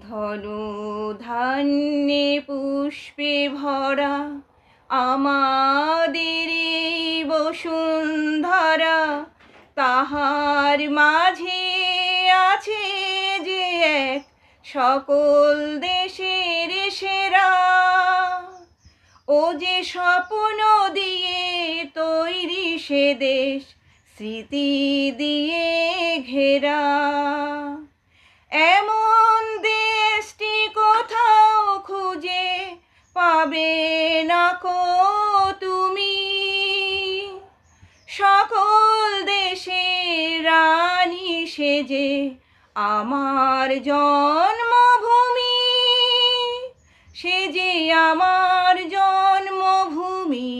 ধনু ধান্যে পুষ্পে ভরা আমাদের এই বসুন্ধরা, তাহার মাঝে আছে যে এক সকল দেশের সেরা। ও যে স্বপ্ন দিয়ে তৈরি সে দেশ, স্মৃতি দিয়ে ঘেরা। এমন দেশটি কোথাও খুঁজে পাবে না কো তুমি, সকল দেশের রানী সেজে আমার জন্মভূমি, সে যে আমার জন্মভূমি,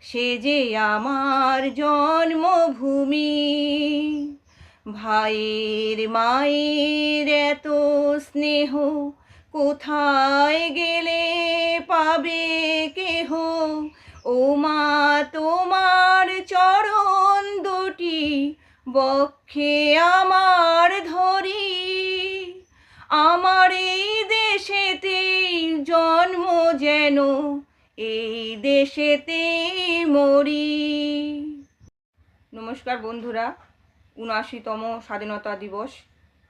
সে যে আমার জন্মভূমি। ভাইয়ের মায়ের এত স্নেহ কোথায় গেলে পাবে কেহ, ও মা তোমার চরণ দুটি বক্ষে আমার ধরি, আমার এই দেশেতেই জন্ম যেন এই দেশেতেই মরি। নমস্কার বন্ধুরা, ৭৯তম স্বাধীনতা দিবস।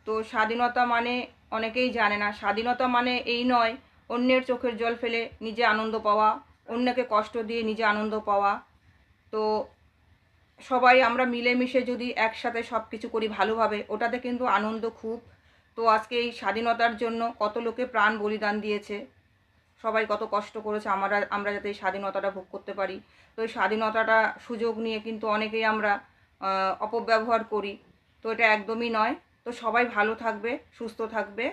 তো স্বাধীনতা মানে অনেকেই জানে না, স্বাধীনতা মানে এই নয় অন্যের চোখের জল ফেলে নিজে আনন্দ পাওয়া, অন্যকে কষ্ট দিয়ে নিজে আনন্দ পাওয়া। তো সবাই আমরা মিলেমিশে যদি একসাথে সব কিছু করি ভালোভাবে, ওটাতে কিন্তু আনন্দ খুব। তো আজকে এই স্বাধীনতার জন্য কত লোকে প্রাণ বলিদান দিয়েছে, সবাই কত কষ্ট করেছে আমরা যাতে এই স্বাধীনতাটা ভোগ করতে পারি। তো এই স্বাধীনতাটা সুযোগ নিয়ে কিন্তু অনেকেই আমরা অপব্যবহার করি, তো এটা একদমই নয়। তো সবাই ভালো থাকবে, সুস্থ থাকবে।